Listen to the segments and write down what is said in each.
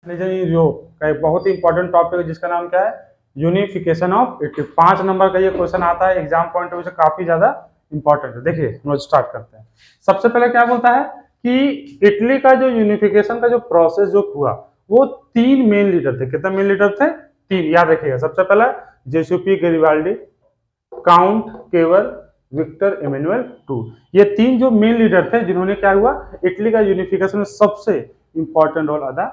का एक बहुत ही इंपॉर्टेंट टॉपिक है जिसका नाम क्या है, यूनिफिकेशन ऑफ इटली। 5 नंबर का ये क्वेश्चन आता है एग्जाम पॉइंट ऑफ व्यू से, काफी ज्यादा इंपॉर्टेंट है। देखिए हम लोग स्टार्ट करते हैं। सबसे पहले क्या बोलता है कि इटली का जो यूनिफिकेशन का जो प्रोसेस जो हुआ, वो 3 मेन लीडर थे। कितने मेन लीडर थे? 3, याद रखिएगा। सबसे पहला जेसुपी गेरिबाल्डी, काउंट केवल, विक्टर इमैनुअल टू। ये 3 जो मेन लीडर थे जिन्होंने क्या हुआ, इटली का यूनिफिकेशन में सबसे इंपॉर्टेंट रोल अदा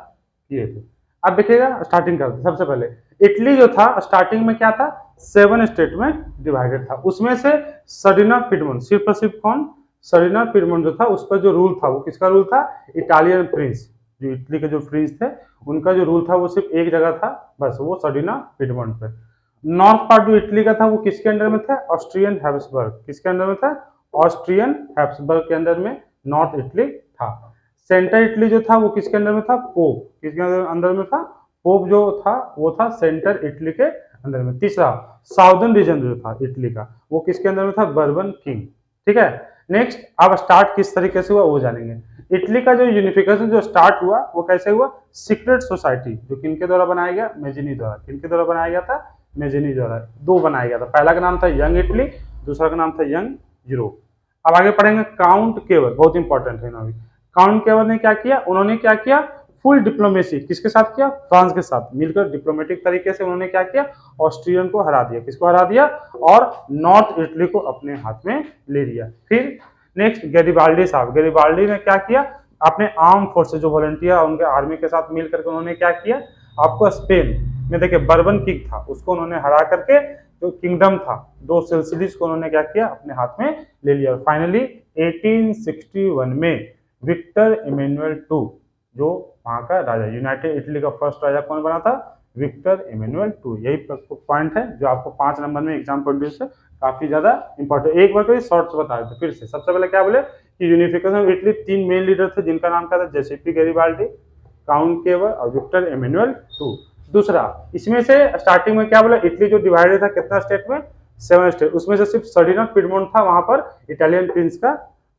किए थे। अब देखिएगा स्टार्टिंग करते हैं। सबसे पहले इटली जो था स्टार्टिंग में क्या था, 7 स्टेट में डिवाइडेड था। उसमें से फर्डिनांड पिडमोंट, सिर्फ कौन, फर्डिनांड पिडमोंट जो था, उस पर जो रूल था वो किसका रूल था, इटालियन प्रिंस, जो इटली के जो प्रिंस थे उनका जो रूल था वो सिर्फ एक जगह था, बस वो फर्डिनांड पिडमोंट पे। नॉर्थ पार्ट जो इटली का था वो किसके अंडर में था, ऑस्ट्रियन हैब्सबर्ग। किसके अंडर में था, ऑस्ट्रियन हैब्सबर्ग के अंडर में नॉर्थ इटली था। सेंटर इटली जो था वो किसके अंडर में था, पोप। किसके अंदर में था, पोप जो था वो था सेंटर इटली के अंदर में। तीसरा साउदर्न रीजन जो था इटली का वो किसके अंदर में था, बर्बन किंग। ठीक है। नेक्स्ट अब स्टार्ट किस तरीके से हुआ वो जानेंगे। इटली का जो यूनिफिकेशन जो स्टार्ट हुआ वो कैसे हुआ, सीक्रेट सोसाइटी, जो किनके द्वारा बनाया गया, मेजिनी द्वारा। किनके द्वारा बनाया गया था, मेजिनी द्वारा। 2 बनाया गया था, पहला का नाम था यंग इटली, दूसरा का नाम था यंग यूरोप। अब आगे पढ़ेंगे काउंट केवर, बहुत इंपॉर्टेंट है ना। काउंट केवर ने क्या किया, उन्होंने क्या किया, फुल डिप्लोमेसी किसके साथ किया, फ्रांस के साथ मिलकर डिप्लोमेटिक तरीके से उन्होंने क्या किया, ऑस्ट्रियन को हरा दिया। किसको हरा दिया, और नॉर्थ इटली को अपने हाथ में ले लिया। फिर नेक्स्ट गैरिबाल्डी साहब, गैरिबाल्डी ने क्या किया, अपने आर्म फोर्सेज जो वॉलंटियर उनके आर्मी के साथ मिलकर के उन्होंने क्या किया, आपको स्पेन में देखिए बर्बन किंग था उसको उन्होंने हरा करके जो किंगडम था, 2 सिलसिलीज को उन्होंने क्या किया, अपने हाथ में ले लिया। फाइनली 1861 में विक्टर इमैनुअल टू, जो वहां का राजा, यूनाइटेड इटली का फर्स्ट राजा कौन बना था, विक्टर इमैनुअल टू। यही पॉइंट है जो आपको 5 नंबर में एग्जाम पॉइंट से काफी ज्यादा इंपॉर्टेंट। एक बार शॉर्ट से बता देते फिर से। सबसे पहले क्या बोले कि unification of Italy 3 main leader थे जिनका नाम क्या था, जेसेपी गैरिबाल्डी, काउंट केवर और विक्टर इमैनुअल टू। दूसरा इसमें से स्टार्टिंग में क्या बोला, इटली जो डिवाइडेड था कितना स्टेट में, 7 स्टेट, उसमें से सिर्फ फर्डिनांड पिडमोंट था, वहां पर इटालियन प्रिंस का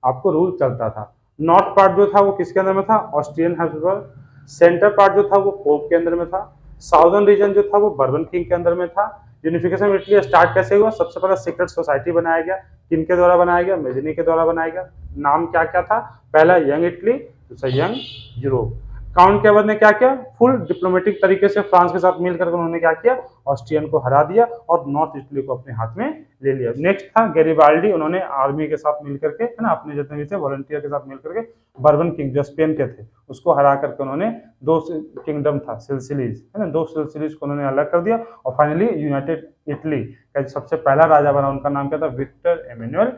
आपको रूल चलता था। नॉर्थ पार्ट जो था वो किसके अंदर में था, ऑस्ट्रियन हैब्सबर्ग। सेंटर पार्ट जो था वो पोप के अंदर में था। साउदर्न रीजन जो था वो बर्बन किंग के अंदर में था। यूनिफिकेशन ऑफ इटली स्टार्ट कैसे हुआ, सबसे पहले सीक्रेट सोसाइटी बनाया गया। किनके द्वारा बनाया गया, मेजिनी के द्वारा बनाया गया। नाम क्या क्या था, पहला यंग इटली, दूसरा यंग यूरोप। काउंट केवर ने क्या किया, फुल डिप्लोमेटिक तरीके से फ्रांस के साथ मिलकर उन्होंने क्या किया, ऑस्ट्रियन को हरा दिया और नॉर्थ इटली को अपने हाथ में ले लिया। नेक्स्ट था गैरिबाल्डी, उन्होंने आर्मी के साथ मिलकर के, है ना, अपने जितने भी थे वॉलंटियर के साथ मिलकर के बर्बन किंग जो स्पेन के थे उसको हरा करके उन्होंने 2 किंगडम था सिलसिलीज, है ना, 2 सिलसिलीज को उन्होंने अलग कर दिया। और फाइनली यूनाइटेड इटली का सबसे पहला राजा बना, उनका नाम क्या था, विक्टर इमैनुअल